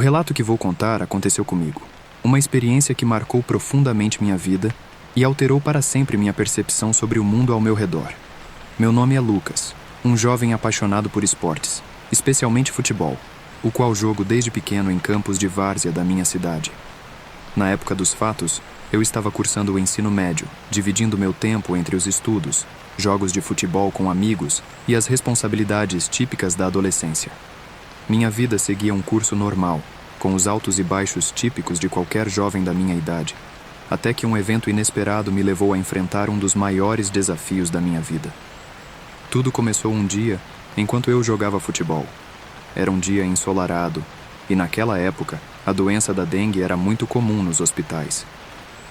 relato que vou contar aconteceu comigo. Uma experiência que marcou profundamente minha vida e alterou para sempre minha percepção sobre o mundo ao meu redor. Meu nome é Lucas, um jovem apaixonado por esportes, especialmente futebol, o qual jogo desde pequeno em campos de várzea da minha cidade. Na época dos fatos, eu estava cursando o ensino médio, dividindo meu tempo entre os estudos, jogos de futebol com amigos e as responsabilidades típicas da adolescência. Minha vida seguia um curso normal, com os altos e baixos típicos de qualquer jovem da minha idade, até que um evento inesperado me levou a enfrentar um dos maiores desafios da minha vida. Tudo começou um dia enquanto eu jogava futebol. Era um dia ensolarado, e naquela época, a doença da dengue era muito comum nos hospitais.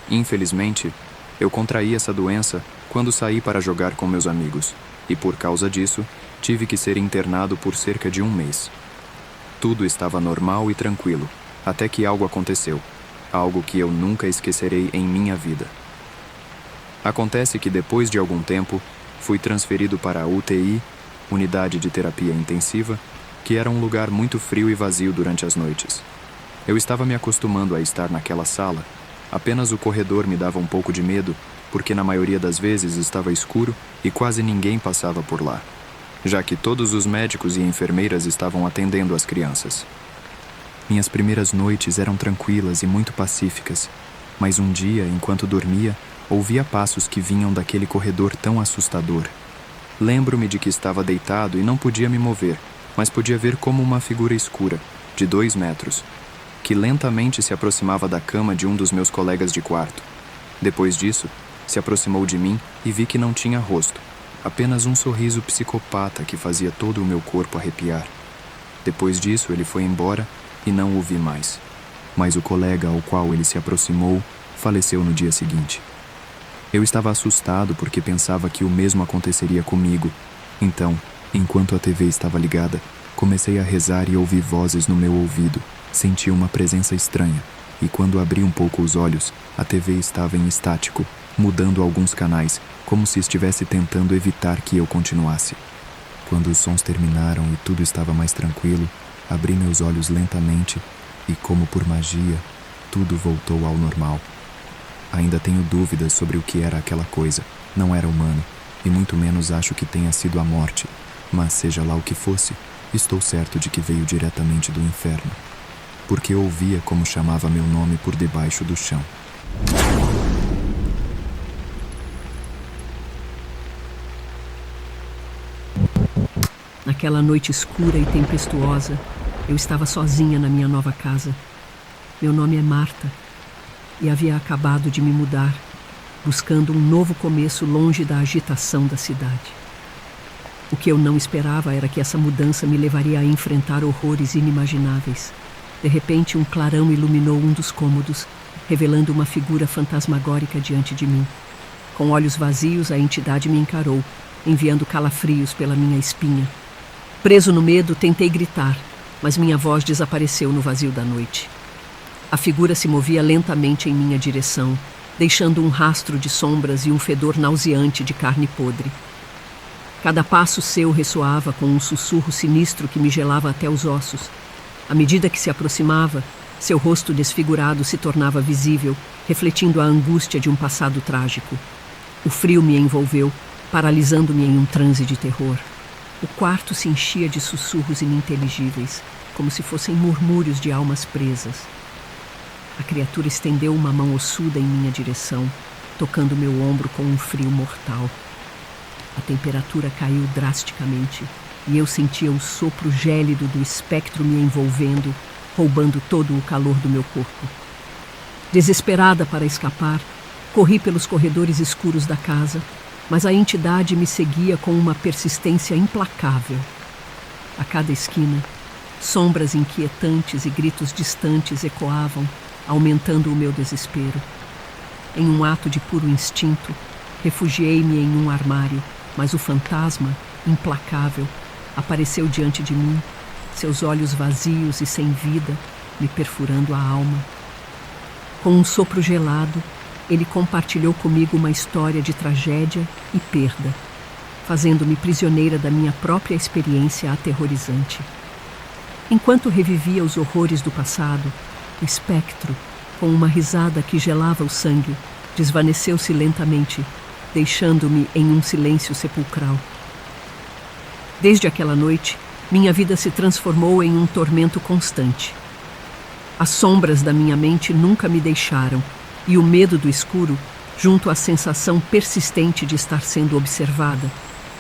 Infelizmente, eu contraí essa doença quando saí para jogar com meus amigos, e por causa disso, tive que ser internado por cerca de um mês. Tudo estava normal e tranquilo, até que algo aconteceu, algo que eu nunca esquecerei em minha vida. Acontece que depois de algum tempo, fui transferido para a UTI, Unidade de Terapia Intensiva, que era um lugar muito frio e vazio durante as noites. Eu estava me acostumando a estar naquela sala, apenas o corredor me dava um pouco de medo, porque na maioria das vezes estava escuro e quase ninguém passava por lá, já que todos os médicos e enfermeiras estavam atendendo as crianças. Minhas primeiras noites eram tranquilas e muito pacíficas, mas um dia, enquanto dormia, ouvia passos que vinham daquele corredor tão assustador. Lembro-me de que estava deitado e não podia me mover, mas podia ver como uma figura escura, de 2 metros, que lentamente se aproximava da cama de um dos meus colegas de quarto. Depois disso, se aproximou de mim e vi que não tinha rosto, apenas um sorriso psicopata que fazia todo o meu corpo arrepiar. Depois disso, ele foi embora e não o vi mais. Mas o colega ao qual ele se aproximou faleceu no dia seguinte. Eu estava assustado porque pensava que o mesmo aconteceria comigo. Então, enquanto a TV estava ligada, comecei a rezar e ouvi vozes no meu ouvido. Senti uma presença estranha, e quando abri um pouco os olhos, a TV estava em estático, mudando alguns canais, como se estivesse tentando evitar que eu continuasse. Quando os sons terminaram e tudo estava mais tranquilo, abri meus olhos lentamente e, como por magia, tudo voltou ao normal. Ainda tenho dúvidas sobre o que era aquela coisa. Não era humano, e muito menos acho que tenha sido a morte. Mas seja lá o que fosse, estou certo de que veio diretamente do inferno, porque ouvia como chamava meu nome por debaixo do chão. Naquela noite escura e tempestuosa, eu estava sozinha na minha nova casa. Meu nome é Marta, e havia acabado de me mudar, buscando um novo começo longe da agitação da cidade. O que eu não esperava era que essa mudança me levaria a enfrentar horrores inimagináveis. De repente, um clarão iluminou um dos cômodos, revelando uma figura fantasmagórica diante de mim. Com olhos vazios, a entidade me encarou, enviando calafrios pela minha espinha. Preso no medo, tentei gritar, mas minha voz desapareceu no vazio da noite. A figura se movia lentamente em minha direção, deixando um rastro de sombras e um fedor nauseante de carne podre. Cada passo seu ressoava com um sussurro sinistro que me gelava até os ossos. À medida que se aproximava, seu rosto desfigurado se tornava visível, refletindo a angústia de um passado trágico. O frio me envolveu, paralisando-me em um transe de terror. O quarto se enchia de sussurros ininteligíveis, como se fossem murmúrios de almas presas. A criatura estendeu uma mão ossuda em minha direção, tocando meu ombro com um frio mortal. A temperatura caiu drasticamente e eu sentia o sopro gélido do espectro me envolvendo, roubando todo o calor do meu corpo. Desesperada para escapar, corri pelos corredores escuros da casa, mas a entidade me seguia com uma persistência implacável. A cada esquina, sombras inquietantes e gritos distantes ecoavam, aumentando o meu desespero. Em um ato de puro instinto, refugiei-me em um armário, mas o fantasma, implacável, apareceu diante de mim, seus olhos vazios e sem vida, me perfurando a alma. Com um sopro gelado, ele compartilhou comigo uma história de tragédia e perda, fazendo-me prisioneira da minha própria experiência aterrorizante. Enquanto revivia os horrores do passado, o espectro, com uma risada que gelava o sangue, desvaneceu-se lentamente, deixando-me em um silêncio sepulcral. Desde aquela noite, minha vida se transformou em um tormento constante. As sombras da minha mente nunca me deixaram, e o medo do escuro, junto à sensação persistente de estar sendo observada,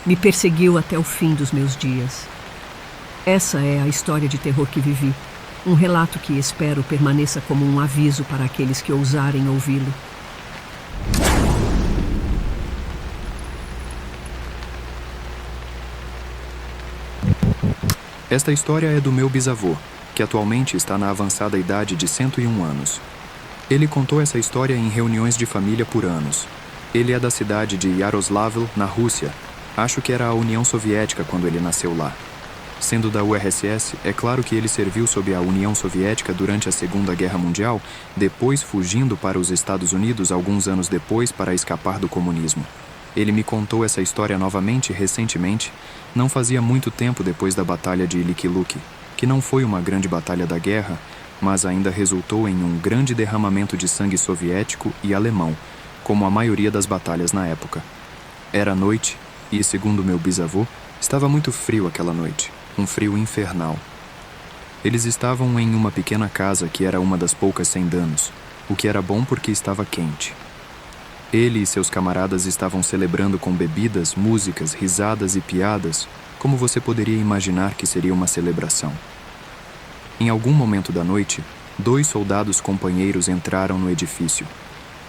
me perseguiu até o fim dos meus dias. Essa é a história de terror que vivi, um relato que espero permaneça como um aviso para aqueles que ousarem ouvi-lo. Esta história é do meu bisavô, que atualmente está na avançada idade de 101 anos. Ele contou essa história em reuniões de família por anos. Ele é da cidade de Yaroslavl, na Rússia. Acho que era a União Soviética quando ele nasceu lá. Sendo da URSS, é claro que ele serviu sob a União Soviética durante a Segunda Guerra Mundial, depois fugindo para os Estados Unidos alguns anos depois para escapar do comunismo. Ele me contou essa história novamente recentemente, não fazia muito tempo depois da Batalha de Iliki Luki, que não foi uma grande batalha da guerra, mas ainda resultou em um grande derramamento de sangue soviético e alemão, como a maioria das batalhas na época. Era noite e, segundo meu bisavô, estava muito frio aquela noite, um frio infernal. Eles estavam em uma pequena casa que era uma das poucas sem danos, o que era bom porque estava quente. Ele e seus camaradas estavam celebrando com bebidas, músicas, risadas e piadas, como você poderia imaginar que seria uma celebração. Em algum momento da noite, 2 soldados companheiros entraram no edifício.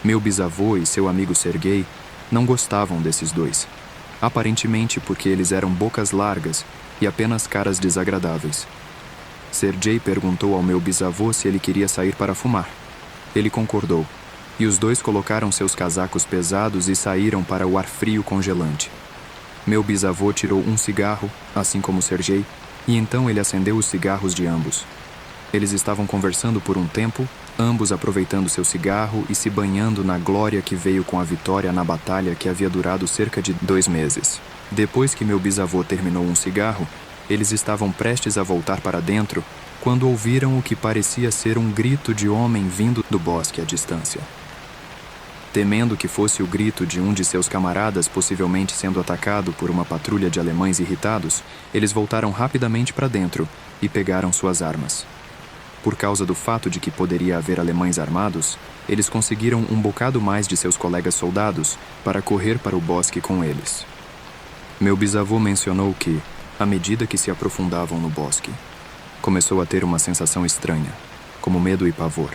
Meu bisavô e seu amigo Sergei não gostavam desses 2, aparentemente porque eles eram bocas largas e apenas caras desagradáveis. Sergei perguntou ao meu bisavô se ele queria sair para fumar. Ele concordou, e os 2 colocaram seus casacos pesados e saíram para o ar frio congelante. Meu bisavô tirou um cigarro, assim como Sergei, e então ele acendeu os cigarros de ambos. Eles estavam conversando por um tempo, ambos aproveitando seu cigarro e se banhando na glória que veio com a vitória na batalha que havia durado cerca de 2 meses. Depois que meu bisavô terminou um cigarro, eles estavam prestes a voltar para dentro quando ouviram o que parecia ser um grito de homem vindo do bosque à distância. Temendo que fosse o grito de um de seus camaradas possivelmente sendo atacado por uma patrulha de alemães irritados, eles voltaram rapidamente para dentro e pegaram suas armas. Por causa do fato de que poderia haver alemães armados, eles conseguiram um bocado mais de seus colegas soldados para correr para o bosque com eles. Meu bisavô mencionou que, à medida que se aprofundavam no bosque, começou a ter uma sensação estranha, como medo e pavor.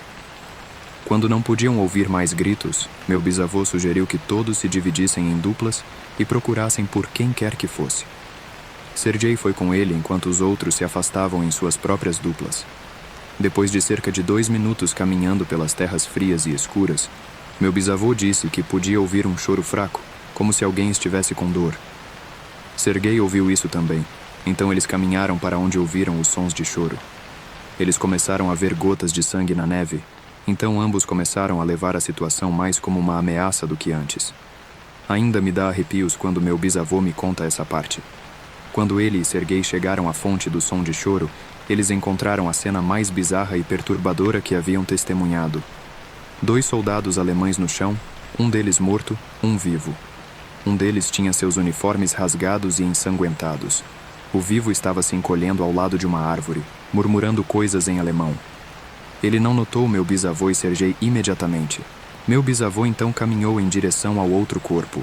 Quando não podiam ouvir mais gritos, meu bisavô sugeriu que todos se dividissem em duplas e procurassem por quem quer que fosse. Sergei foi com ele enquanto os outros se afastavam em suas próprias duplas. Depois de cerca de 2 minutos caminhando pelas terras frias e escuras, meu bisavô disse que podia ouvir um choro fraco, como se alguém estivesse com dor. Sergei ouviu isso também, então eles caminharam para onde ouviram os sons de choro. Eles começaram a ver gotas de sangue na neve, então ambos começaram a levar a situação mais como uma ameaça do que antes. Ainda me dá arrepios quando meu bisavô me conta essa parte. Quando ele e Sergei chegaram à fonte do som de choro, eles encontraram a cena mais bizarra e perturbadora que haviam testemunhado. 2 soldados alemães no chão, um deles morto, um vivo. Um deles tinha seus uniformes rasgados e ensanguentados. O vivo estava se encolhendo ao lado de uma árvore, murmurando coisas em alemão. Ele não notou meu bisavô e Sergei imediatamente. Meu bisavô então caminhou em direção ao outro corpo.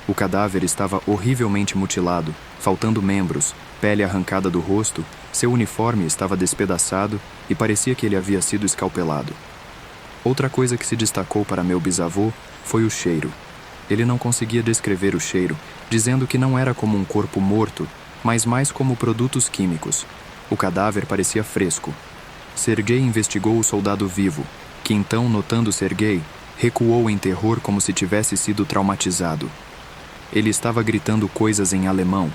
O cadáver estava horrivelmente mutilado, faltando membros, pele arrancada do rosto, seu uniforme estava despedaçado e parecia que ele havia sido escalpelado. Outra coisa que se destacou para meu bisavô foi o cheiro. Ele não conseguia descrever o cheiro, dizendo que não era como um corpo morto, mas mais como produtos químicos. O cadáver parecia fresco. Sergei investigou o soldado vivo, que então, notando Sergei, recuou em terror como se tivesse sido traumatizado. Ele estava gritando coisas em alemão.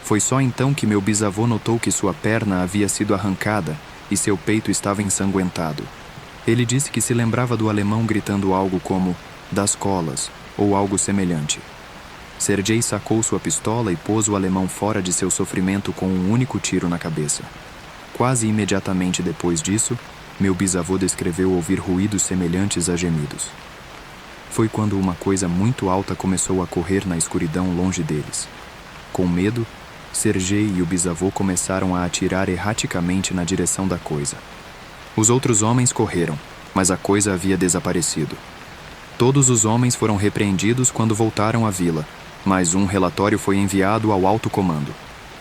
Foi só então que meu bisavô notou que sua perna havia sido arrancada e seu peito estava ensanguentado. Ele disse que se lembrava do alemão gritando algo como "das colas" ou algo semelhante. Sergei sacou sua pistola e pôs o alemão fora de seu sofrimento com um único tiro na cabeça. Quase imediatamente depois disso, meu bisavô descreveu ouvir ruídos semelhantes a gemidos. Foi quando uma coisa muito alta começou a correr na escuridão longe deles. Com medo, Sergei e o bisavô começaram a atirar erraticamente na direção da coisa. Os outros homens correram, mas a coisa havia desaparecido. Todos os homens foram repreendidos quando voltaram à vila, mas um relatório foi enviado ao alto comando.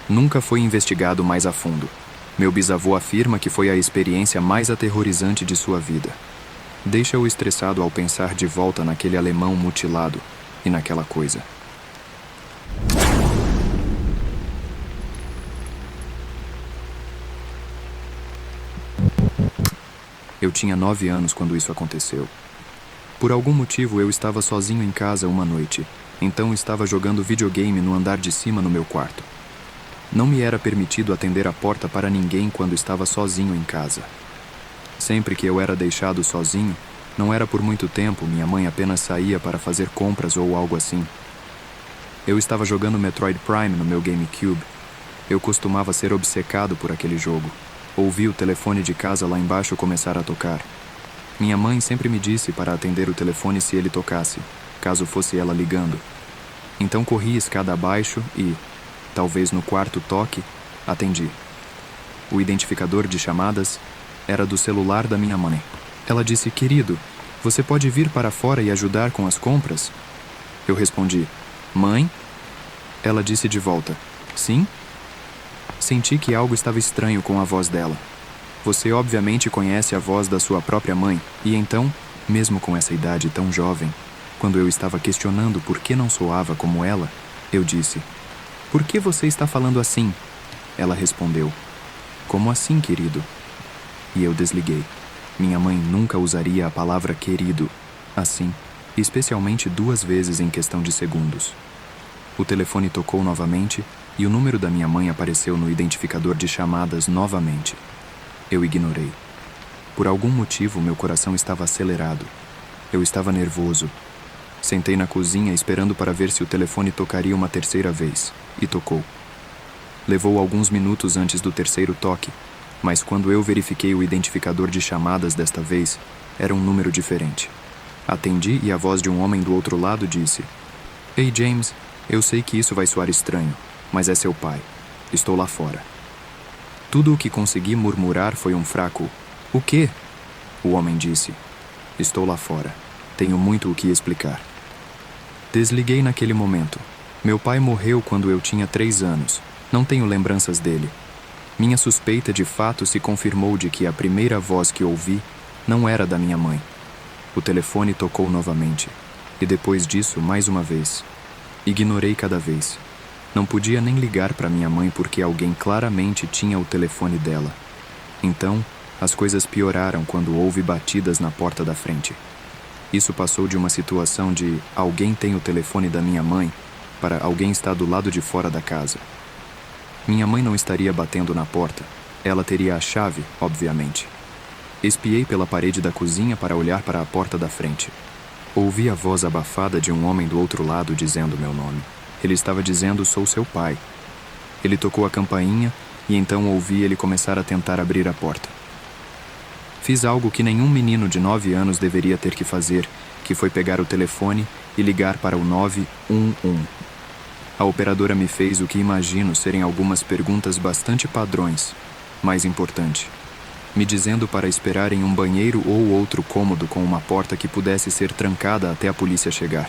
Nunca foi investigado mais a fundo. Meu bisavô afirma que foi a experiência mais aterrorizante de sua vida. Deixa-o estressado ao pensar de volta naquele alemão mutilado e naquela coisa. Eu tinha 9 anos quando isso aconteceu. Por algum motivo eu estava sozinho em casa uma noite, então estava jogando videogame no andar de cima no meu quarto. Não me era permitido atender a porta para ninguém quando estava sozinho em casa. Sempre que eu era deixado sozinho, não era por muito tempo, minha mãe apenas saía para fazer compras ou algo assim. Eu estava jogando Metroid Prime no meu GameCube. Eu costumava ser obcecado por aquele jogo. Ouvi o telefone de casa lá embaixo começar a tocar. Minha mãe sempre me disse para atender o telefone se ele tocasse, caso fosse ela ligando. Então corri escada abaixo e, talvez no quarto toque, atendi. O identificador de chamadas era do celular da minha mãe. Ela disse: "Querido, você pode vir para fora e ajudar com as compras?" Eu respondi: "Mãe?" Ela disse de volta: "Sim?" Senti que algo estava estranho com a voz dela. Você obviamente conhece a voz da sua própria mãe, e então, mesmo com essa idade tão jovem, quando eu estava questionando por que não soava como ela, eu disse: "Por que você está falando assim?" Ela respondeu: "Como assim, querido?" E eu desliguei. Minha mãe nunca usaria a palavra querido assim, especialmente 2 vezes em questão de segundos. O telefone tocou novamente e o número da minha mãe apareceu no identificador de chamadas novamente. Eu ignorei. Por algum motivo, meu coração estava acelerado. Eu estava nervoso. Sentei na cozinha esperando para ver se o telefone tocaria uma terceira vez, e tocou. Levou alguns minutos antes do terceiro toque, mas quando eu verifiquei o identificador de chamadas desta vez, era um número diferente. Atendi e a voz de um homem do outro lado disse: "Ei, James, eu sei que isso vai soar estranho, mas é seu pai. Estou lá fora." Tudo o que consegui murmurar foi um fraco: "O quê?" O homem disse: "Estou lá fora. Tenho muito o que explicar." Desliguei naquele momento. Meu pai morreu quando eu tinha 3 anos. Não tenho lembranças dele. Minha suspeita de fato se confirmou de que a primeira voz que ouvi não era da minha mãe. O telefone tocou novamente. E depois disso, mais uma vez. Ignorei cada vez. Não podia nem ligar para minha mãe porque alguém claramente tinha o telefone dela. Então, as coisas pioraram quando houve batidas na porta da frente. Isso passou de uma situação de alguém tem o telefone da minha mãe para alguém está do lado de fora da casa. Minha mãe não estaria batendo na porta. Ela teria a chave, obviamente. Espiei pela parede da cozinha para olhar para a porta da frente. Ouvi a voz abafada de um homem do outro lado dizendo meu nome. Ele estava dizendo: "Sou seu pai." Ele tocou a campainha e então ouvi ele começar a tentar abrir a porta. Fiz algo que nenhum menino de 9 anos deveria ter que fazer, que foi pegar o telefone e ligar para o 911. A operadora me fez o que imagino serem algumas perguntas bastante padrões. Mais importante, me dizendo para esperar em um banheiro ou outro cômodo com uma porta que pudesse ser trancada até a polícia chegar.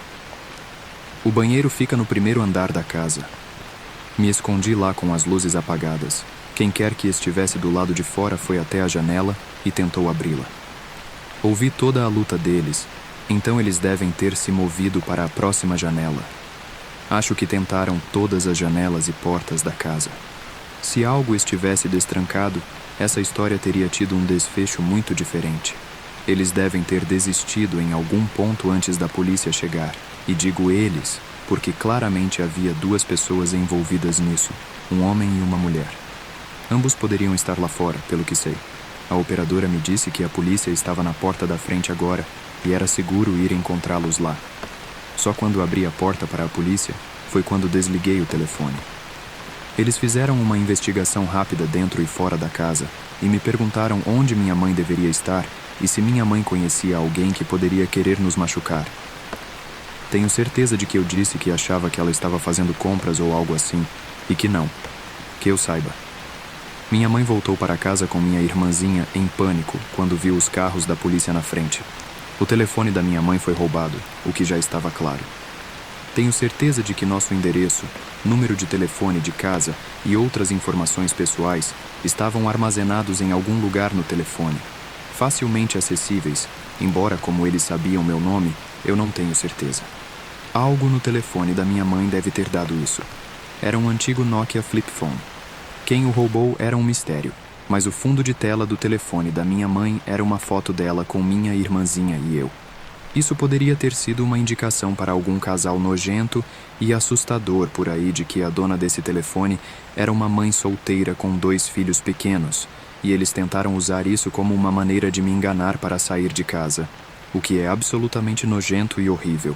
O banheiro fica no primeiro andar da casa. Me escondi lá com as luzes apagadas. Quem quer que estivesse do lado de fora foi até a janela e tentou abri-la. Ouvi toda a luta deles, então eles devem ter se movido para a próxima janela. Acho que tentaram todas as janelas e portas da casa. Se algo estivesse destrancado, essa história teria tido um desfecho muito diferente. Eles devem ter desistido em algum ponto antes da polícia chegar. E digo eles, porque claramente havia 2 pessoas envolvidas nisso, um homem e uma mulher. Ambos poderiam estar lá fora, pelo que sei. A operadora me disse que a polícia estava na porta da frente agora e era seguro ir encontrá-los lá. Só quando abri a porta para a polícia foi quando desliguei o telefone. Eles fizeram uma investigação rápida dentro e fora da casa e me perguntaram onde minha mãe deveria estar e se minha mãe conhecia alguém que poderia querer nos machucar. Tenho certeza de que eu disse que achava que ela estava fazendo compras ou algo assim, e que não. Que eu saiba. Minha mãe voltou para casa com minha irmãzinha em pânico quando viu os carros da polícia na frente. O telefone da minha mãe foi roubado, o que já estava claro. Tenho certeza de que nosso endereço, número de telefone de casa e outras informações pessoais estavam armazenados em algum lugar no telefone, facilmente acessíveis, embora, como eles sabiam meu nome, eu não tenho certeza. Algo no telefone da minha mãe deve ter dado isso. Era um antigo Nokia Flip Phone. Quem o roubou era um mistério, mas o fundo de tela do telefone da minha mãe era uma foto dela com minha irmãzinha e eu. Isso poderia ter sido uma indicação para algum casal nojento e assustador por aí de que a dona desse telefone era uma mãe solteira com 2 filhos pequenos, e eles tentaram usar isso como uma maneira de me enganar para sair de casa, o que é absolutamente nojento e horrível.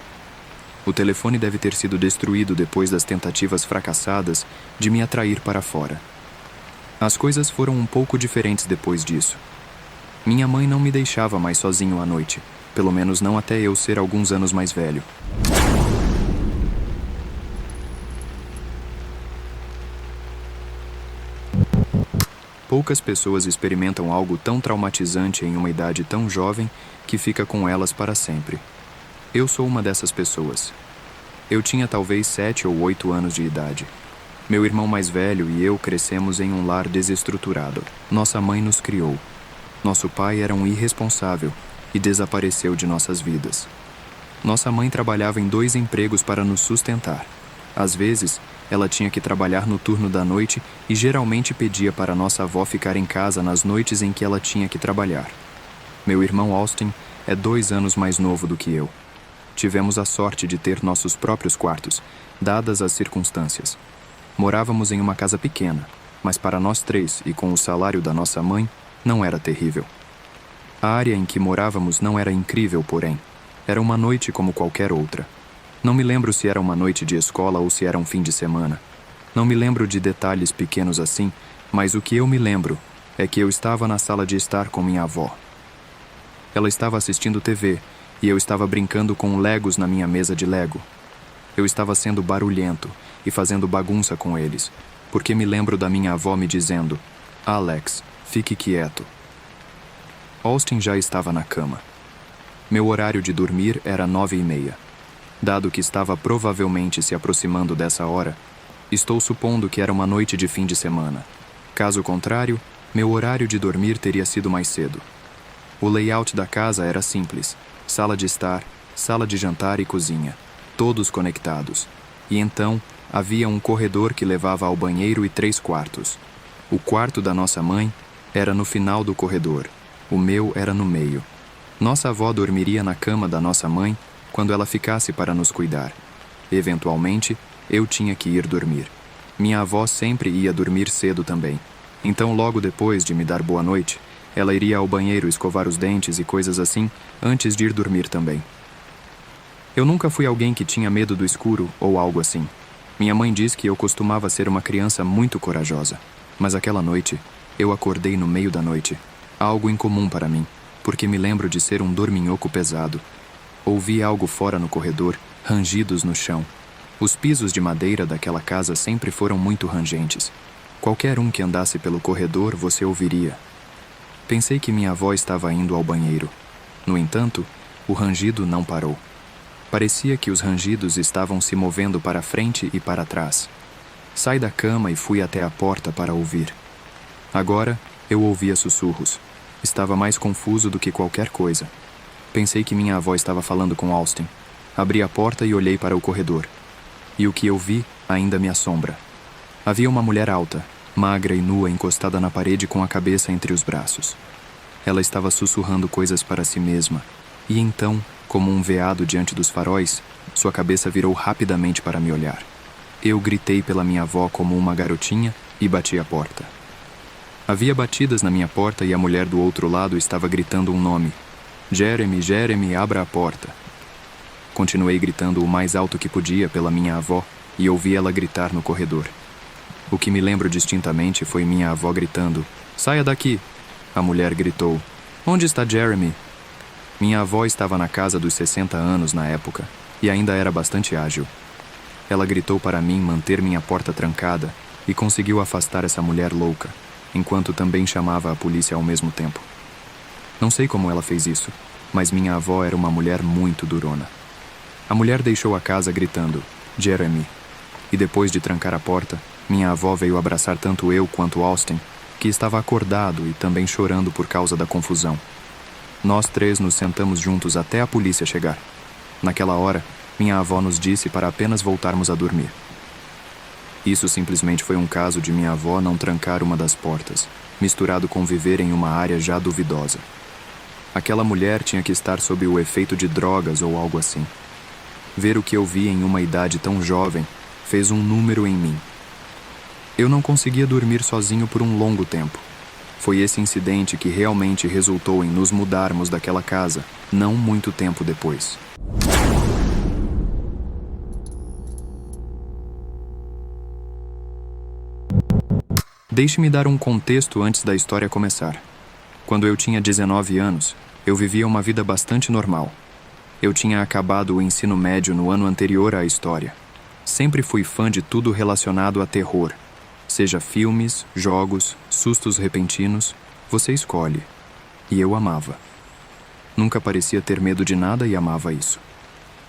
O telefone deve ter sido destruído depois das tentativas fracassadas de me atrair para fora. As coisas foram um pouco diferentes depois disso. Minha mãe não me deixava mais sozinho à noite, pelo menos não até eu ser alguns anos mais velho. Poucas pessoas experimentam algo tão traumatizante em uma idade tão jovem que fica com elas para sempre. Eu sou uma dessas pessoas. Eu tinha talvez 7 ou 8 anos de idade. Meu irmão mais velho e eu crescemos em um lar desestruturado. Nossa mãe nos criou. Nosso pai era um irresponsável e desapareceu de nossas vidas. Nossa mãe trabalhava em 2 empregos para nos sustentar. Às vezes, ela tinha que trabalhar no turno da noite e geralmente pedia para nossa avó ficar em casa nas noites em que ela tinha que trabalhar. Meu irmão Austin é 2 anos mais novo do que eu. Tivemos a sorte de ter nossos próprios quartos, dadas as circunstâncias. Morávamos em uma casa pequena, mas para nós 3 e com o salário da nossa mãe, não era terrível. A área em que morávamos não era incrível, porém. Era uma noite como qualquer outra. Não me lembro se era uma noite de escola ou se era um fim de semana. Não me lembro de detalhes pequenos assim, mas o que eu me lembro é que eu estava na sala de estar com minha avó. Ela estava assistindo TV e eu estava brincando com Legos na minha mesa de Lego. Eu estava sendo barulhento e fazendo bagunça com eles, porque me lembro da minha avó me dizendo: "Alex, fique quieto." Austin já estava na cama. Meu horário de dormir era 9h30. Dado que estava provavelmente se aproximando dessa hora, estou supondo que era uma noite de fim de semana. Caso contrário, meu horário de dormir teria sido mais cedo. O layout da casa era simples: sala de estar, sala de jantar e cozinha, todos conectados. E então, havia um corredor que levava ao banheiro e 3 quartos. O quarto da nossa mãe era no final do corredor. O meu era no meio. Nossa avó dormiria na cama da nossa mãe quando ela ficasse para nos cuidar. Eventualmente, eu tinha que ir dormir. Minha avó sempre ia dormir cedo também. Então, logo depois de me dar boa noite, ela iria ao banheiro escovar os dentes e coisas assim, antes de ir dormir também. Eu nunca fui alguém que tinha medo do escuro ou algo assim. Minha mãe diz que eu costumava ser uma criança muito corajosa. Mas aquela noite, eu acordei no meio da noite. Algo incomum para mim, porque me lembro de ser um dorminhoco pesado. Ouvi algo fora no corredor, rangidos no chão. Os pisos de madeira daquela casa sempre foram muito rangentes. Qualquer um que andasse pelo corredor, você ouviria. Pensei que minha avó estava indo ao banheiro. No entanto, o rangido não parou. Parecia que os rangidos estavam se movendo para frente e para trás. Saí da cama e fui até a porta para ouvir. Agora, eu ouvia sussurros. Estava mais confuso do que qualquer coisa. Pensei que minha avó estava falando com Austin. Abri a porta e olhei para o corredor. E o que eu vi ainda me assombra. Havia uma mulher alta, magra e nua encostada na parede com a cabeça entre os braços. Ela estava sussurrando coisas para si mesma. E então, como um veado diante dos faróis, sua cabeça virou rapidamente para me olhar. Eu gritei pela minha avó como uma garotinha e bati a porta. Havia batidas na minha porta e a mulher do outro lado estava gritando um nome. "Jeremy, Jeremy, abra a porta." Continuei gritando o mais alto que podia pela minha avó e ouvi ela gritar no corredor. O que me lembro distintamente foi minha avó gritando: "Saia daqui!" A mulher gritou: "Onde está Jeremy?" Minha avó estava na casa dos 60 anos na época e ainda era bastante ágil. Ela gritou para mim manter minha porta trancada e conseguiu afastar essa mulher louca, enquanto também chamava a polícia ao mesmo tempo. Não sei como ela fez isso, mas minha avó era uma mulher muito durona. A mulher deixou a casa gritando: "Jeremy!" E depois de trancar a porta, minha avó veio abraçar tanto eu quanto Austin, que estava acordado e também chorando por causa da confusão. Nós três nos sentamos juntos até a polícia chegar. Naquela hora, minha avó nos disse para apenas voltarmos a dormir. Isso simplesmente foi um caso de minha avó não trancar uma das portas, misturado com viver em uma área já duvidosa. Aquela mulher tinha que estar sob o efeito de drogas ou algo assim. Ver o que eu vi em uma idade tão jovem fez um número em mim. Eu não conseguia dormir sozinho por um longo tempo. Foi esse incidente que realmente resultou em nos mudarmos daquela casa, não muito tempo depois. Deixe-me dar um contexto antes da história começar. Quando eu tinha 19 anos, eu vivia uma vida bastante normal. Eu tinha acabado o ensino médio no ano anterior à história. Sempre fui fã de tudo relacionado a terror. Seja filmes, jogos, sustos repentinos, você escolhe. E eu amava. Nunca parecia ter medo de nada e amava isso.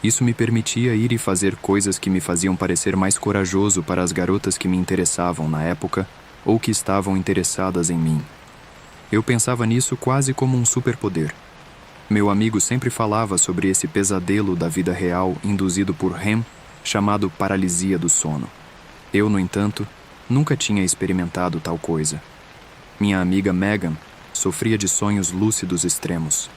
Isso me permitia ir e fazer coisas que me faziam parecer mais corajoso para as garotas que me interessavam na época ou que estavam interessadas em mim. Eu pensava nisso quase como um superpoder. Meu amigo sempre falava sobre esse pesadelo da vida real induzido por REM, chamado paralisia do sono. Eu, no entanto, nunca tinha experimentado tal coisa. Minha amiga Megan sofria de sonhos lúcidos extremos.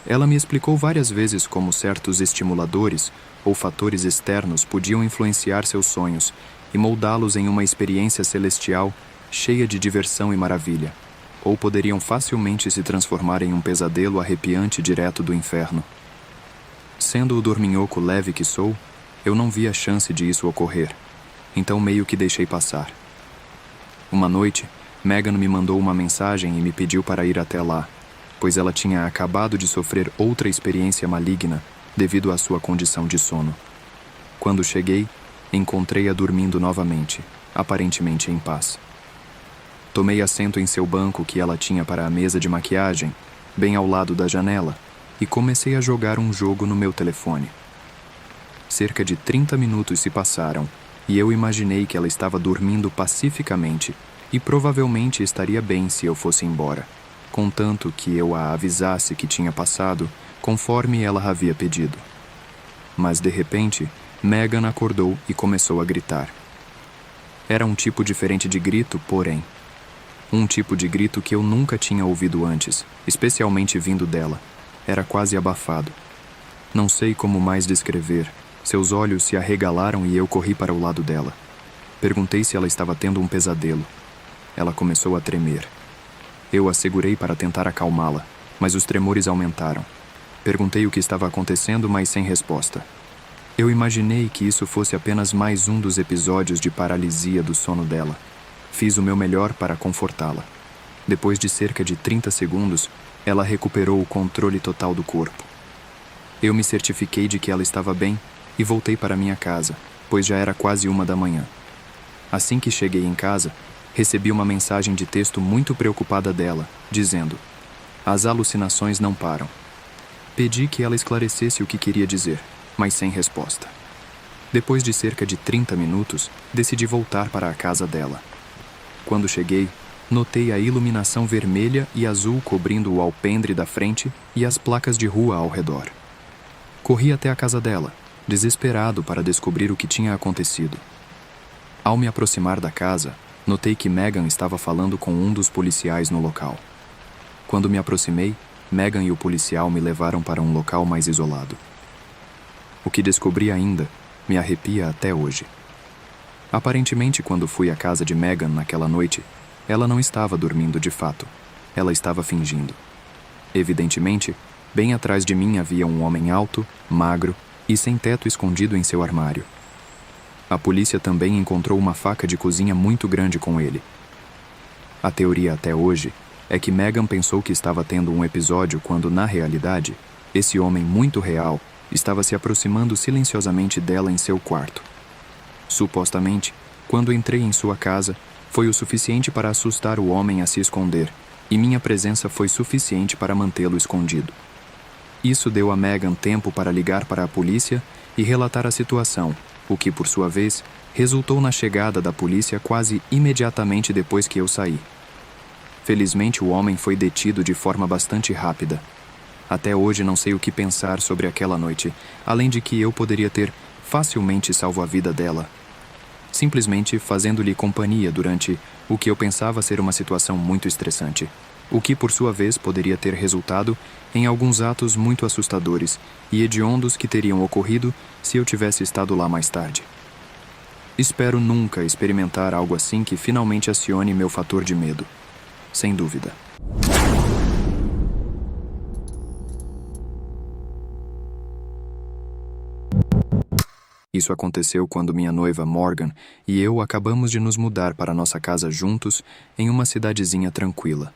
Ela me explicou várias vezes como certos estimuladores ou fatores externos podiam influenciar seus sonhos e moldá-los em uma experiência celestial cheia de diversão e maravilha, ou poderiam facilmente se transformar em um pesadelo arrepiante direto do inferno. Sendo o dorminhoco leve que sou, eu não via chance de isso ocorrer, então meio que deixei passar. Uma noite, Megan me mandou uma mensagem e me pediu para ir até lá, pois ela tinha acabado de sofrer outra experiência maligna devido à sua condição de sono. Quando cheguei, encontrei-a dormindo novamente, aparentemente em paz. Tomei assento em seu banco que ela tinha para a mesa de maquiagem, bem ao lado da janela, e comecei a jogar um jogo no meu telefone. Cerca de 30 minutos se passaram, e eu imaginei que ela estava dormindo pacificamente e provavelmente estaria bem se eu fosse embora, contanto que eu a avisasse que tinha passado, conforme ela havia pedido. Mas, de repente, Megan acordou e começou a gritar. Era um tipo diferente de grito, porém. Um tipo de grito que eu nunca tinha ouvido antes, especialmente vindo dela. Era quase abafado. Não sei como mais descrever. Seus olhos se arregalaram e eu corri para o lado dela. Perguntei se ela estava tendo um pesadelo. Ela começou a tremer. Eu a segurei para tentar acalmá-la, mas os tremores aumentaram. Perguntei o que estava acontecendo, mas sem resposta. Eu imaginei que isso fosse apenas mais um dos episódios de paralisia do sono dela. Fiz o meu melhor para confortá-la. Depois de cerca de 30 segundos, ela recuperou o controle total do corpo. Eu me certifiquei de que ela estava bem e voltei para minha casa, pois já era quase 1 da manhã. Assim que cheguei em casa, recebi uma mensagem de texto muito preocupada dela, dizendo: "As alucinações não param." Pedi que ela esclarecesse o que queria dizer, mas sem resposta. Depois de cerca de 30 minutos, decidi voltar para a casa dela. Quando cheguei, notei a iluminação vermelha e azul cobrindo o alpendre da frente e as placas de rua ao redor. Corri até a casa dela, desesperado para descobrir o que tinha acontecido. Ao me aproximar da casa, notei que Megan estava falando com um dos policiais no local. Quando me aproximei, Megan e o policial me levaram para um local mais isolado. O que descobri ainda me arrepia até hoje. Aparentemente, quando fui à casa de Megan naquela noite, ela não estava dormindo de fato. Ela estava fingindo. Evidentemente, bem atrás de mim havia um homem alto, magro e sem teto escondido em seu armário. A polícia também encontrou uma faca de cozinha muito grande com ele. A teoria até hoje é que Megan pensou que estava tendo um episódio quando, na realidade, esse homem muito real estava se aproximando silenciosamente dela em seu quarto. Supostamente, quando entrei em sua casa, foi o suficiente para assustar o homem a se esconder, e minha presença foi suficiente para mantê-lo escondido. Isso deu a Megan tempo para ligar para a polícia e relatar a situação, o que, por sua vez, resultou na chegada da polícia quase imediatamente depois que eu saí. Felizmente, o homem foi detido de forma bastante rápida. Até hoje não sei o que pensar sobre aquela noite, além de que eu poderia ter facilmente salvo a vida dela, simplesmente fazendo-lhe companhia durante o que eu pensava ser uma situação muito estressante, o que, por sua vez, poderia ter resultado em alguns atos muito assustadores e hediondos que teriam ocorrido se eu tivesse estado lá mais tarde. Espero nunca experimentar algo assim que finalmente acione meu fator de medo. Sem dúvida. Isso aconteceu quando minha noiva Morgan e eu acabamos de nos mudar para nossa casa juntos em uma cidadezinha tranquila.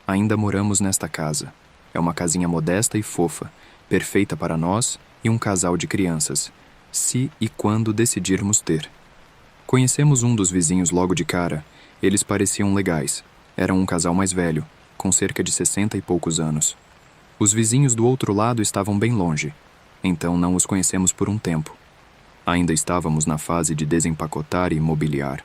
Ainda moramos nesta casa. É uma casinha modesta e fofa, perfeita para nós e um casal de crianças, se e quando decidirmos ter. Conhecemos um dos vizinhos logo de cara. Eles pareciam legais. Eram um casal mais velho, com cerca de 60 e poucos anos. Os vizinhos do outro lado estavam bem longe, então não os conhecemos por um tempo. Ainda estávamos na fase de desempacotar e mobiliar.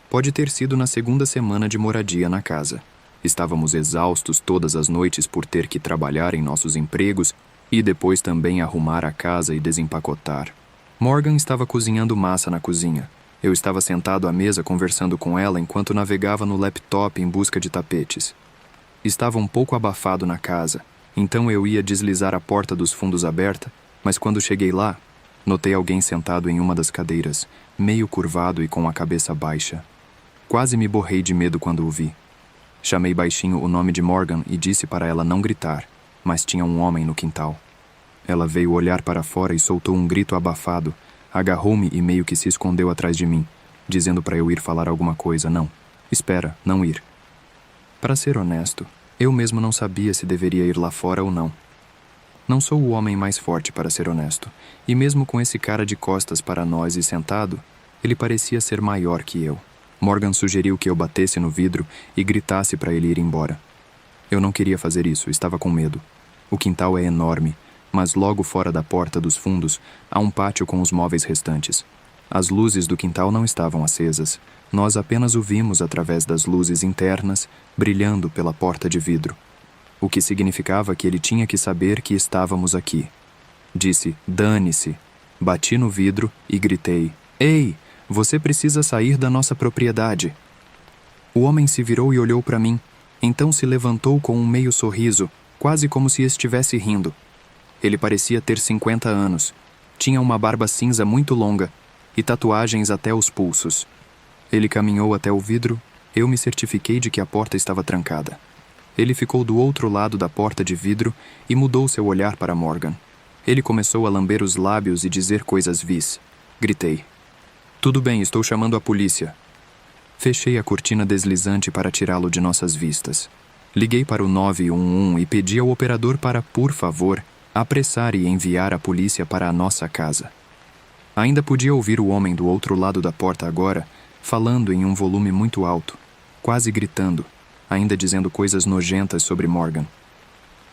Pode ter sido na segunda semana de moradia na casa. Estávamos exaustos todas as noites por ter que trabalhar em nossos empregos e depois também arrumar a casa e desempacotar. Morgan estava cozinhando massa na cozinha. Eu estava sentado à mesa conversando com ela enquanto navegava no laptop em busca de tapetes. Estava um pouco abafado na casa, então eu ia deslizar a porta dos fundos aberta, mas quando cheguei lá, notei alguém sentado em uma das cadeiras, meio curvado e com a cabeça baixa. Quase me borrei de medo quando o vi. Chamei baixinho o nome de Morgan e disse para ela não gritar, mas tinha um homem no quintal. Ela veio olhar para fora e soltou um grito abafado, agarrou-me e meio que se escondeu atrás de mim, dizendo para eu ir falar alguma coisa. Não, espera, não ir. Para ser honesto, eu mesmo não sabia se deveria ir lá fora ou não. Não sou o homem mais forte, para ser honesto, e mesmo com esse cara de costas para nós e sentado, ele parecia ser maior que eu. Morgan sugeriu que eu batesse no vidro e gritasse para ele ir embora. Eu não queria fazer isso, estava com medo. O quintal é enorme, mas logo fora da porta dos fundos há um pátio com os móveis restantes. As luzes do quintal não estavam acesas. Nós apenas o vimos através das luzes internas, brilhando pela porta de vidro. O que significava que ele tinha que saber que estávamos aqui. Disse, dane-se. Bati no vidro e gritei, ei, você precisa sair da nossa propriedade. O homem se virou e olhou para mim, então se levantou com um meio sorriso, quase como se estivesse rindo. Ele parecia ter 50 anos. Tinha uma barba cinza muito longa e tatuagens até os pulsos. Ele caminhou até o vidro, eu me certifiquei de que a porta estava trancada. Ele ficou do outro lado da porta de vidro e mudou seu olhar para Morgan. Ele começou a lamber os lábios e dizer coisas vis. Gritei. Tudo bem, estou chamando a polícia. Fechei a cortina deslizante para tirá-lo de nossas vistas. Liguei para o 911 e pedi ao operador para, por favor, apressar e enviar a polícia para a nossa casa. Ainda podia ouvir o homem do outro lado da porta agora, falando em um volume muito alto, quase gritando, ainda dizendo coisas nojentas sobre Morgan.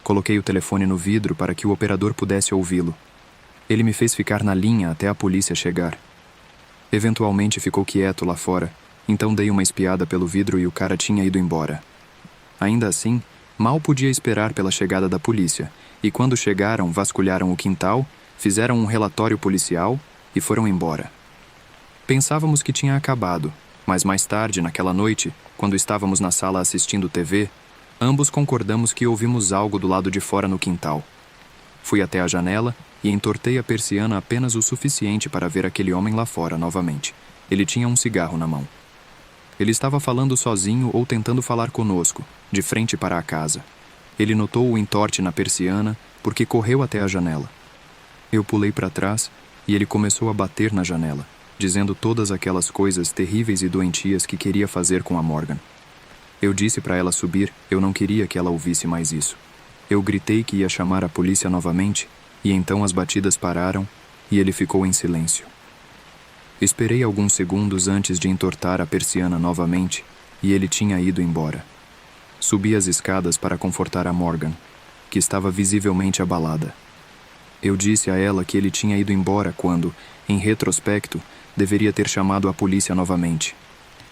Coloquei o telefone no vidro para que o operador pudesse ouvi-lo. Ele me fez ficar na linha até a polícia chegar. Eventualmente ficou quieto lá fora, então dei uma espiada pelo vidro e o cara tinha ido embora. Ainda assim, mal podia esperar pela chegada da polícia, e quando chegaram, vasculharam o quintal, fizeram um relatório policial e foram embora. Pensávamos que tinha acabado, mas mais tarde, naquela noite, quando estávamos na sala assistindo TV, ambos concordamos que ouvimos algo do lado de fora no quintal. Fui até a janela e entortei a persiana apenas o suficiente para ver aquele homem lá fora novamente. Ele tinha um cigarro na mão. Ele estava falando sozinho ou tentando falar conosco, de frente para a casa. Ele notou o entorte na persiana porque correu até a janela. Eu pulei para trás e ele começou a bater na janela. dizendo todas aquelas coisas terríveis e doentias que queria fazer com a Morgan. Eu disse para ela subir, eu não queria que ela ouvisse mais isso. Eu gritei que ia chamar a polícia novamente, e então as batidas pararam e ele ficou em silêncio. Esperei alguns segundos antes de entortar a persiana novamente, e ele tinha ido embora. Subi as escadas para confortar a Morgan, que estava visivelmente abalada. Eu disse a ela que ele tinha ido embora quando, em retrospecto, deveria ter chamado a polícia novamente.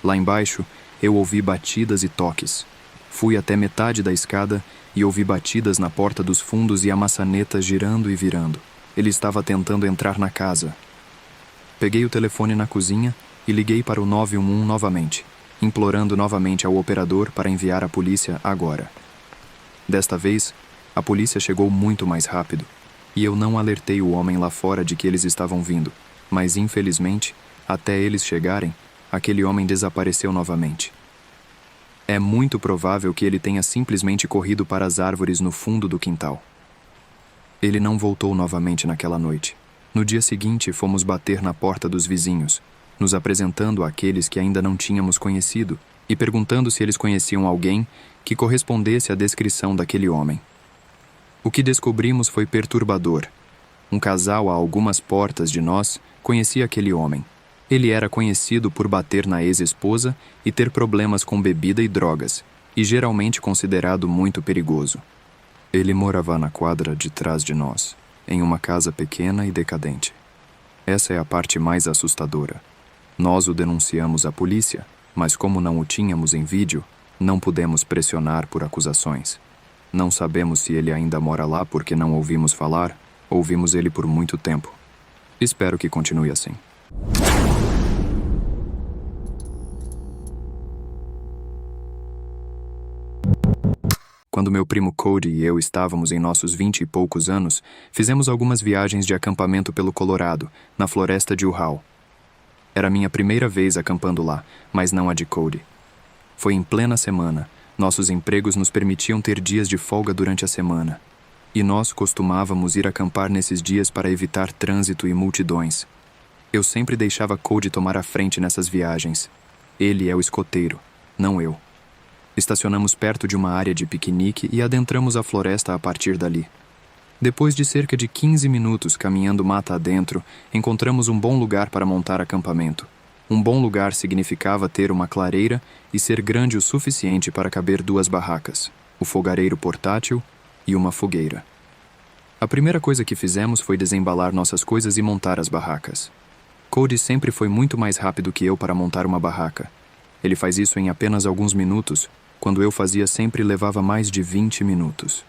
Lá embaixo, eu ouvi batidas e toques. Fui até metade da escada e ouvi batidas na porta dos fundos e a maçaneta girando e virando. Ele estava tentando entrar na casa. Peguei o telefone na cozinha e liguei para o 911 novamente, implorando novamente ao operador para enviar a polícia agora. Desta vez, a polícia chegou muito mais rápido, e eu não alertei o homem lá fora de que eles estavam vindo, mas infelizmente, até eles chegarem, aquele homem desapareceu novamente. É muito provável que ele tenha simplesmente corrido para as árvores no fundo do quintal. Ele não voltou novamente naquela noite. No dia seguinte, fomos bater na porta dos vizinhos, nos apresentando àqueles que ainda não tínhamos conhecido e perguntando se eles conheciam alguém que correspondesse à descrição daquele homem. O que descobrimos foi perturbador. Um casal a algumas portas de nós conhecia aquele homem. Ele era conhecido por bater na ex-esposa e ter problemas com bebida e drogas, e geralmente considerado muito perigoso. Ele morava na quadra de trás de nós, em uma casa pequena e decadente. Essa é a parte mais assustadora. Nós o denunciamos à polícia, mas como não o tínhamos em vídeo, não pudemos pressionar por acusações. Não sabemos se ele ainda mora lá porque não ouvimos falar, ou vimos ele por muito tempo. Espero que continue assim. Quando meu primo Cody e eu estávamos em nossos 20 e poucos anos, fizemos algumas viagens de acampamento pelo Colorado, na floresta de Uhau. Era minha primeira vez acampando lá, mas não a de Cody. Foi em plena semana. Nossos empregos nos permitiam ter dias de folga durante a semana. E nós costumávamos ir acampar nesses dias para evitar trânsito e multidões. Eu sempre deixava Cody tomar a frente nessas viagens. Ele é o escoteiro, não eu. Estacionamos perto de uma área de piquenique e adentramos a floresta a partir dali. Depois de cerca de 15 minutos caminhando mata adentro, encontramos um bom lugar para montar acampamento. Um bom lugar significava ter uma clareira e ser grande o suficiente para caber 2 barracas, o fogareiro portátil e uma fogueira. A primeira coisa que fizemos foi desembalar nossas coisas e montar as barracas. Cody sempre foi muito mais rápido que eu para montar uma barraca. Ele faz isso em apenas alguns minutos, quando eu fazia sempre levava mais de 20 minutos.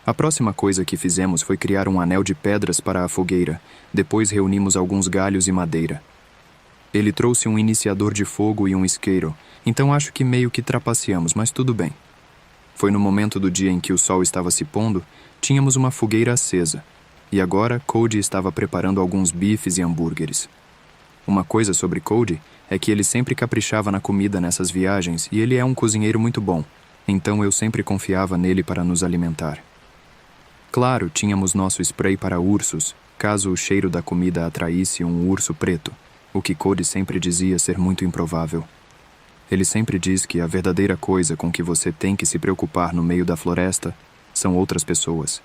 A próxima coisa que fizemos foi criar um anel de pedras para a fogueira, depois reunimos alguns galhos e madeira. Ele trouxe um iniciador de fogo e um isqueiro, então acho que meio que trapaceamos, mas tudo bem. Foi no momento do dia em que o sol estava se pondo, tínhamos uma fogueira acesa, e agora Cody estava preparando alguns bifes e hambúrgueres. Uma coisa sobre Cody é que ele sempre caprichava na comida nessas viagens e ele é um cozinheiro muito bom, então eu sempre confiava nele para nos alimentar. Claro, tínhamos nosso spray para ursos, caso o cheiro da comida atraísse um urso preto, o que Cody sempre dizia ser muito improvável. Ele sempre diz que a verdadeira coisa com que você tem que se preocupar no meio da floresta são outras pessoas.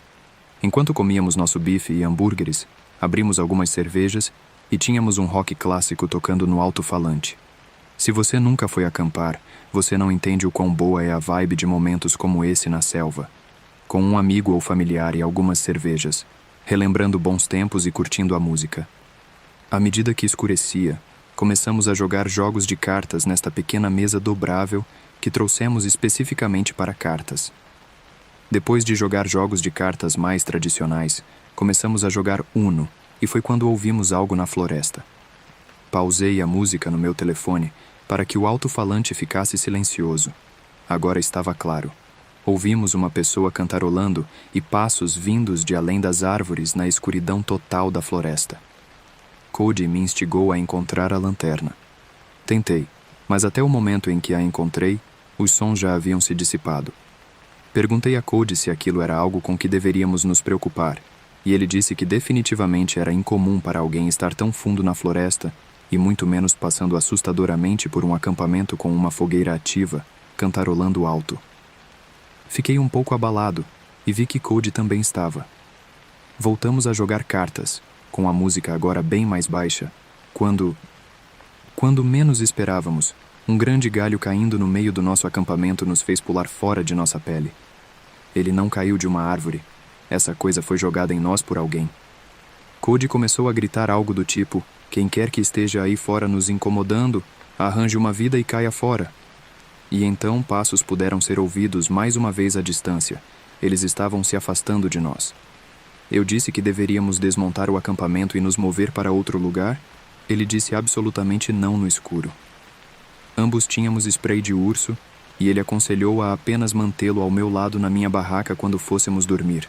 Enquanto comíamos nosso bife e hambúrgueres, abrimos algumas cervejas e tínhamos um rock clássico tocando no alto-falante. Se você nunca foi acampar, você não entende o quão boa é a vibe de momentos como esse na selva, com um amigo ou familiar e algumas cervejas, relembrando bons tempos e curtindo a música. À medida que escurecia, começamos a jogar jogos de cartas nesta pequena mesa dobrável que trouxemos especificamente para cartas. Depois de jogar jogos de cartas mais tradicionais, começamos a jogar Uno, e foi quando ouvimos algo na floresta. Pausei a música no meu telefone para que o alto-falante ficasse silencioso. Agora estava claro. Ouvimos uma pessoa cantarolando e passos vindos de além das árvores na escuridão total da floresta. Cody me instigou a encontrar a lanterna. Tentei, mas até o momento em que a encontrei, os sons já haviam se dissipado. Perguntei a Cody se aquilo era algo com que deveríamos nos preocupar, e ele disse que definitivamente era incomum para alguém estar tão fundo na floresta e muito menos passando assustadoramente por um acampamento com uma fogueira ativa, cantarolando alto. Fiquei um pouco abalado e vi que Cody também estava. Voltamos a jogar cartas, com a música agora bem mais baixa, quando menos esperávamos, um grande galho caindo no meio do nosso acampamento nos fez pular fora de nossa pele. Ele não caiu de uma árvore. Essa coisa foi jogada em nós por alguém. Cody começou a gritar algo do tipo: "Quem quer que esteja aí fora nos incomodando, arranje uma vida e caia fora." E então passos puderam ser ouvidos mais uma vez à distância. Eles estavam se afastando de nós. Eu disse que deveríamos desmontar o acampamento e nos mover para outro lugar. Ele disse absolutamente não no escuro. Ambos tínhamos spray de urso, e ele aconselhou a apenas mantê-lo ao meu lado na minha barraca quando fôssemos dormir.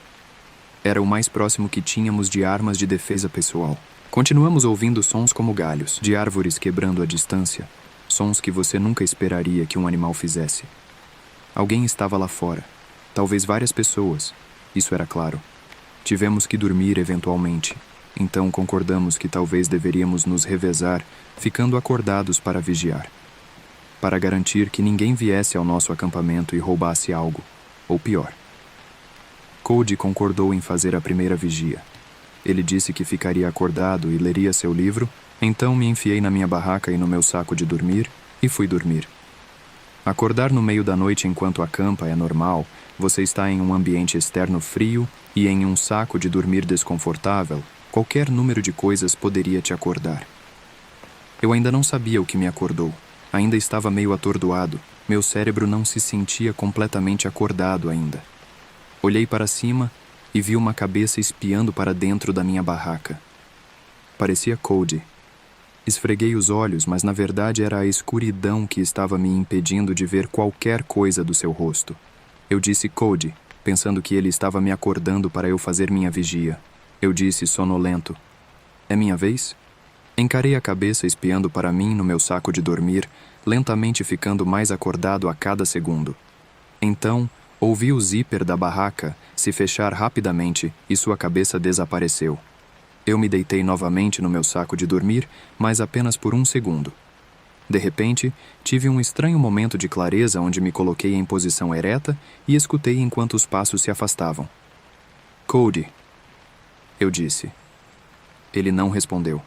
Era o mais próximo que tínhamos de armas de defesa pessoal. Continuamos ouvindo sons como galhos, de árvores quebrando à distância, sons que você nunca esperaria que um animal fizesse. Alguém estava lá fora, talvez várias pessoas, isso era claro. Tivemos que dormir eventualmente, então concordamos que talvez deveríamos nos revezar, ficando acordados para vigiar, para garantir que ninguém viesse ao nosso acampamento e roubasse algo, ou pior. Cody concordou em fazer a primeira vigia. Ele disse que ficaria acordado e leria seu livro, então me enfiei na minha barraca e no meu saco de dormir e fui dormir. Acordar no meio da noite enquanto acampa é normal, você está em um ambiente externo frio e em um saco de dormir desconfortável, qualquer número de coisas poderia te acordar. Eu ainda não sabia o que me acordou. Ainda estava meio atordoado, meu cérebro não se sentia completamente acordado ainda. Olhei para cima e vi uma cabeça espiando para dentro da minha barraca. Parecia Cody. Esfreguei os olhos, mas na verdade era a escuridão que estava me impedindo de ver qualquer coisa do seu rosto. Eu disse Cody, pensando que ele estava me acordando para eu fazer minha vigia. Eu disse sonolento: "É minha vez?" Encarei a cabeça espiando para mim no meu saco de dormir, lentamente ficando mais acordado a cada segundo. Então, ouvi o zíper da barraca se fechar rapidamente e sua cabeça desapareceu. Eu me deitei novamente no meu saco de dormir, mas apenas por um segundo. De repente, tive um estranho momento de clareza onde me coloquei em posição ereta e escutei enquanto os passos se afastavam. "Cody", eu disse. Ele não respondeu.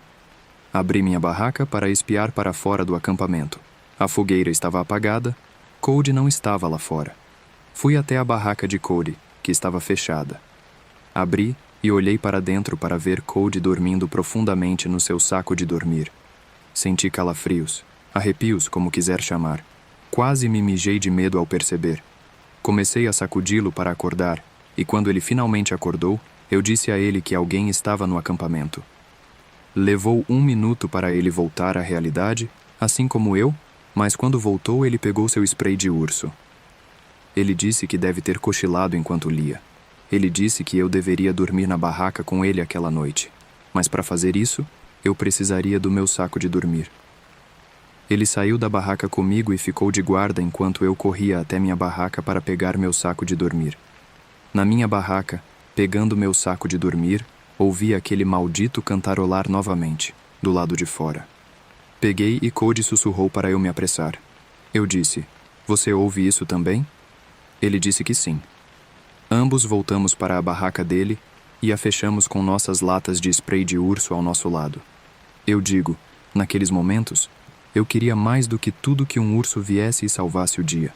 Abri minha barraca para espiar para fora do acampamento. A fogueira estava apagada. Cody não estava lá fora. Fui até a barraca de Cody, que estava fechada. Abri e olhei para dentro para ver Cody dormindo profundamente no seu saco de dormir. Senti calafrios, arrepios, como quiser chamar. Quase me mijei de medo ao perceber. Comecei a sacudi-lo para acordar, e quando ele finalmente acordou, eu disse a ele que alguém estava no acampamento. Levou 1 minuto para ele voltar à realidade, assim como eu, mas quando voltou ele pegou seu spray de urso. Ele disse que deve ter cochilado enquanto lia. Ele disse que eu deveria dormir na barraca com ele aquela noite, mas para fazer isso, eu precisaria do meu saco de dormir. Ele saiu da barraca comigo e ficou de guarda enquanto eu corria até minha barraca para pegar meu saco de dormir. Na minha barraca, pegando meu saco de dormir, ouvi aquele maldito cantarolar novamente, do lado de fora. Peguei e Cody sussurrou para eu me apressar. Eu disse: "Você ouve isso também?" Ele disse que sim. Ambos voltamos para a barraca dele e a fechamos com nossas latas de spray de urso ao nosso lado. Eu digo, naqueles momentos, eu queria mais do que tudo que um urso viesse e salvasse o dia.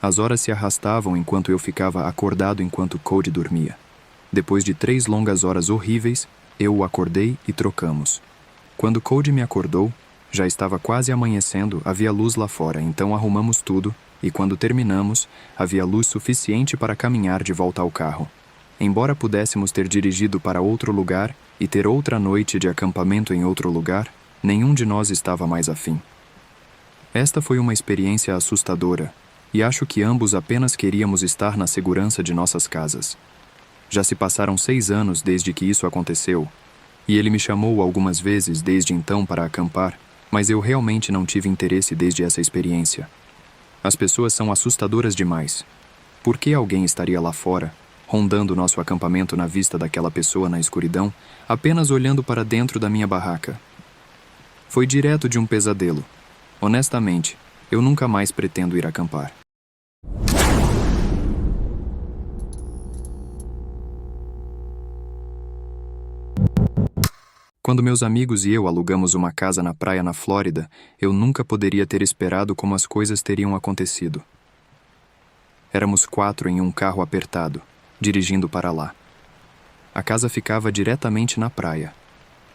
As horas se arrastavam enquanto eu ficava acordado enquanto Cody dormia. Depois de 3 longas horas horríveis, eu o acordei e trocamos. Quando Cody me acordou, já estava quase amanhecendo, havia luz lá fora, então arrumamos tudo, e quando terminamos, havia luz suficiente para caminhar de volta ao carro. Embora pudéssemos ter dirigido para outro lugar e ter outra noite de acampamento em outro lugar, nenhum de nós estava mais afim. Esta foi uma experiência assustadora, e acho que ambos apenas queríamos estar na segurança de nossas casas. Já se passaram 6 anos desde que isso aconteceu, e ele me chamou algumas vezes desde então para acampar, mas eu realmente não tive interesse desde essa experiência. As pessoas são assustadoras demais. Por que alguém estaria lá fora, rondando nosso acampamento na vista daquela pessoa na escuridão, apenas olhando para dentro da minha barraca? Foi direto de um pesadelo. Honestamente, eu nunca mais pretendo ir acampar. Quando meus amigos e eu alugamos uma casa na praia na Flórida, eu nunca poderia ter esperado como as coisas teriam acontecido. Éramos 4 em um carro apertado, dirigindo para lá. A casa ficava diretamente na praia.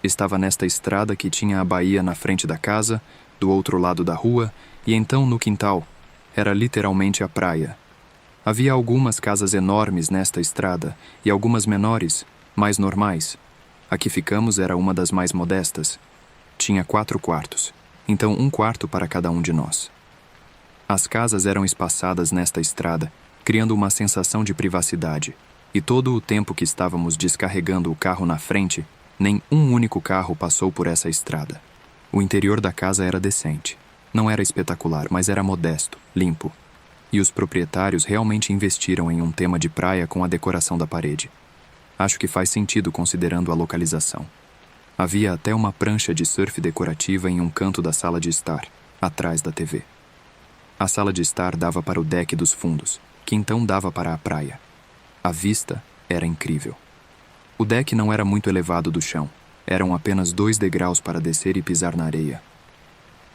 Estava nesta estrada que tinha a baía na frente da casa, do outro lado da rua, e então no quintal. Era literalmente a praia. Havia algumas casas enormes nesta estrada e algumas menores, mais normais. A que ficamos era uma das mais modestas. Tinha 4 quartos, então um quarto para cada um de nós. As casas eram espaçadas nesta estrada, criando uma sensação de privacidade, e todo o tempo que estávamos descarregando o carro na frente, nem um único carro passou por essa estrada. O interior da casa era decente. Não era espetacular, mas era modesto, limpo. E os proprietários realmente investiram em um tema de praia com a decoração da parede. Acho que faz sentido considerando a localização. Havia até uma prancha de surf decorativa em um canto da sala de estar, atrás da TV. A sala de estar dava para o deck dos fundos, que então dava para a praia. A vista era incrível. O deck não era muito elevado do chão. Eram apenas 2 degraus para descer e pisar na areia.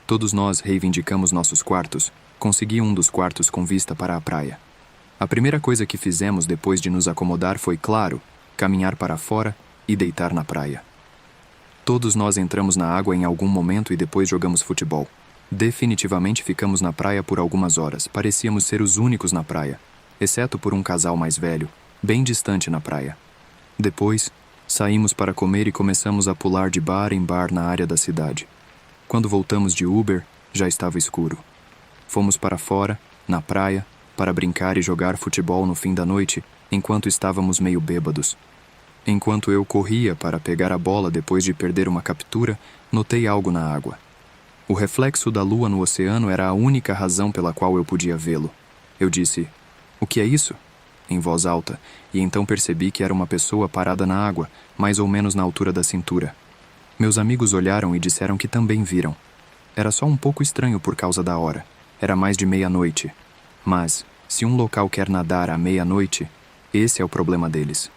Todos nós reivindicamos nossos quartos. Consegui um dos quartos com vista para a praia. A primeira coisa que fizemos depois de nos acomodar foi, claro, caminhar para fora e deitar na praia. Todos nós entramos na água em algum momento e depois jogamos futebol. Definitivamente ficamos na praia por algumas horas. Parecíamos ser os únicos na praia, exceto por um casal mais velho, bem distante na praia. Depois, saímos para comer e começamos a pular de bar em bar na área da cidade. Quando voltamos de Uber, já estava escuro. Fomos para fora, na praia, para brincar e jogar futebol no fim da noite, enquanto estávamos meio bêbados. Enquanto eu corria para pegar a bola depois de perder uma captura, notei algo na água. O reflexo da lua no oceano era a única razão pela qual eu podia vê-lo. Eu disse, "O que é isso?" em voz alta, e então percebi que era uma pessoa parada na água, mais ou menos na altura da cintura. Meus amigos olharam e disseram que também viram. Era só um pouco estranho por causa da hora. Era mais de meia-noite. Mas, se um local quer nadar à meia-noite, esse é o problema deles.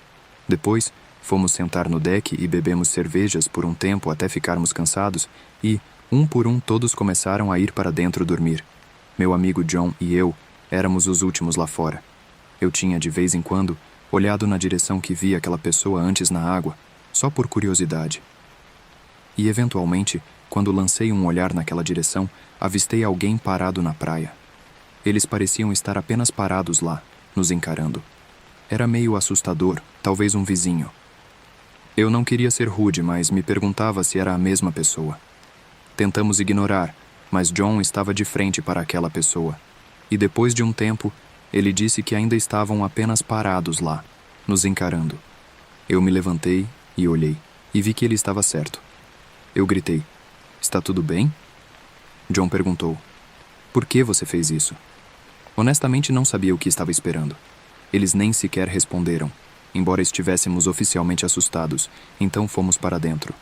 Depois, fomos sentar no deck e bebemos cervejas por um tempo até ficarmos cansados e, um por um, todos começaram a ir para dentro dormir. Meu amigo John e eu éramos os últimos lá fora. Eu tinha, de vez em quando, olhado na direção que via aquela pessoa antes na água, só por curiosidade. E, eventualmente, quando lancei um olhar naquela direção, avistei alguém parado na praia. Eles pareciam estar apenas parados lá, nos encarando. Era meio assustador, talvez um vizinho. Eu não queria ser rude, mas me perguntava se era a mesma pessoa. Tentamos ignorar, mas John estava de frente para aquela pessoa. E depois de um tempo, ele disse que ainda estavam apenas parados lá, nos encarando. Eu me levantei e olhei, e vi que ele estava certo. Eu gritei, "Está tudo bem?" John perguntou, "Por que você fez isso?" Honestamente, não sabia o que estava esperando. Eles nem sequer responderam, embora estivéssemos oficialmente assustados, então fomos para dentro.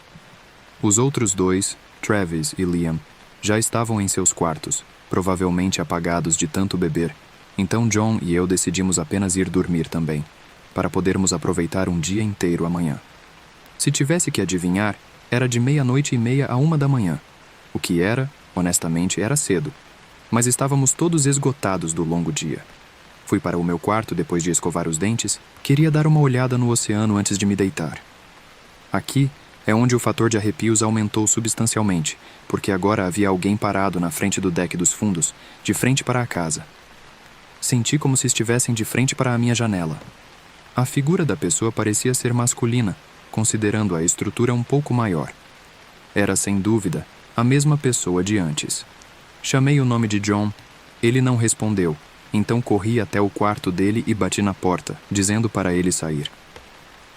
Os outros 2, Travis e Liam, já estavam em seus quartos, provavelmente apagados de tanto beber, então John e eu decidimos apenas ir dormir também, para podermos aproveitar um dia inteiro amanhã. Se tivesse que adivinhar, era de 00:30 a 1 da manhã, o que era, honestamente, era cedo, mas estávamos todos esgotados do longo dia. Fui para o meu quarto depois de escovar os dentes, queria dar uma olhada no oceano antes de me deitar. Aqui é onde o fator de arrepios aumentou substancialmente, porque agora havia alguém parado na frente do deck dos fundos, de frente para a casa. Senti como se estivessem de frente para a minha janela. A figura da pessoa parecia ser masculina, considerando a estrutura um pouco maior. Era, sem dúvida, a mesma pessoa de antes. Chamei o nome de John. Ele não respondeu, então corri até o quarto dele e bati na porta, dizendo para ele sair.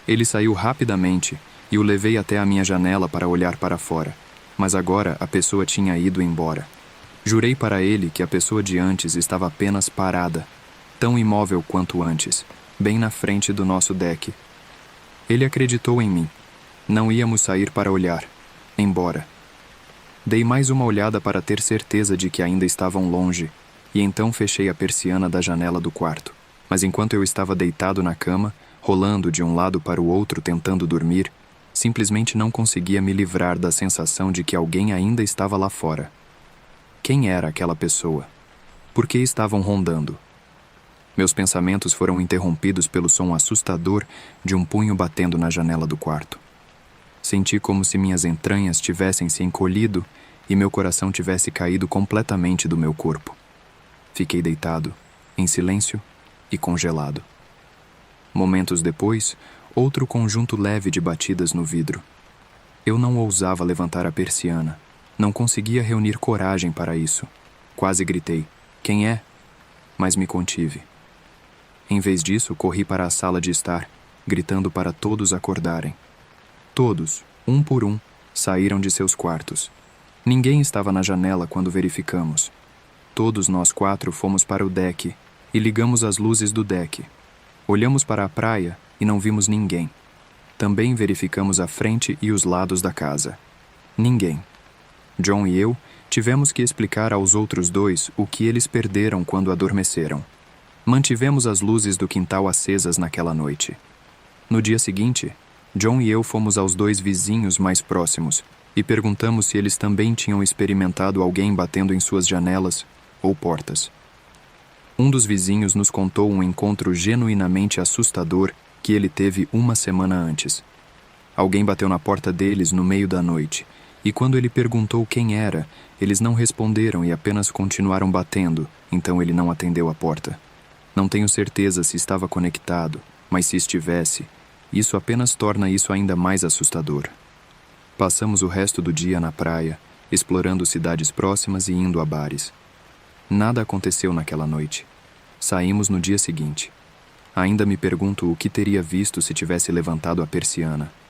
Ele saiu rapidamente e o levei até a minha janela para olhar para fora, mas agora a pessoa tinha ido embora. Jurei para ele que a pessoa de antes estava apenas parada, tão imóvel quanto antes, bem na frente do nosso deck. Ele acreditou em mim. Não íamos sair para olhar, embora. Dei mais uma olhada para ter certeza de que ainda estavam longe, e então fechei a persiana da janela do quarto. Mas enquanto eu estava deitado na cama, rolando de um lado para o outro tentando dormir, simplesmente não conseguia me livrar da sensação de que alguém ainda estava lá fora. Quem era aquela pessoa? Por que estavam rondando? Meus pensamentos foram interrompidos pelo som assustador de um punho batendo na janela do quarto. Senti como se minhas entranhas tivessem se encolhido e meu coração tivesse caído completamente do meu corpo. Fiquei deitado, em silêncio e congelado. Momentos depois, outro conjunto leve de batidas no vidro. Eu não ousava levantar a persiana. Não conseguia reunir coragem para isso. Quase gritei: "Quem é?" Mas me contive. Em vez disso, corri para a sala de estar, gritando para todos acordarem. Todos, um por um, saíram de seus quartos. Ninguém estava na janela quando verificamos. Todos nós 4 fomos para o deck e ligamos as luzes do deck. Olhamos para a praia e não vimos ninguém. Também verificamos a frente e os lados da casa. Ninguém. John e eu tivemos que explicar aos outros 2 o que eles perderam quando adormeceram. Mantivemos as luzes do quintal acesas naquela noite. No dia seguinte, John e eu fomos aos 2 vizinhos mais próximos e perguntamos se eles também tinham experimentado alguém batendo em suas janelas ou portas. Um dos vizinhos nos contou um encontro genuinamente assustador que ele teve uma semana antes. Alguém bateu na porta deles no meio da noite, e quando ele perguntou quem era, eles não responderam e apenas continuaram batendo, então ele não atendeu a porta. Não tenho certeza se estava conectado, mas se estivesse, isso apenas torna isso ainda mais assustador. Passamos o resto do dia na praia, explorando cidades próximas e indo a bares. Nada aconteceu naquela noite. Saímos no dia seguinte. Ainda me pergunto o que teria visto se tivesse levantado a persiana.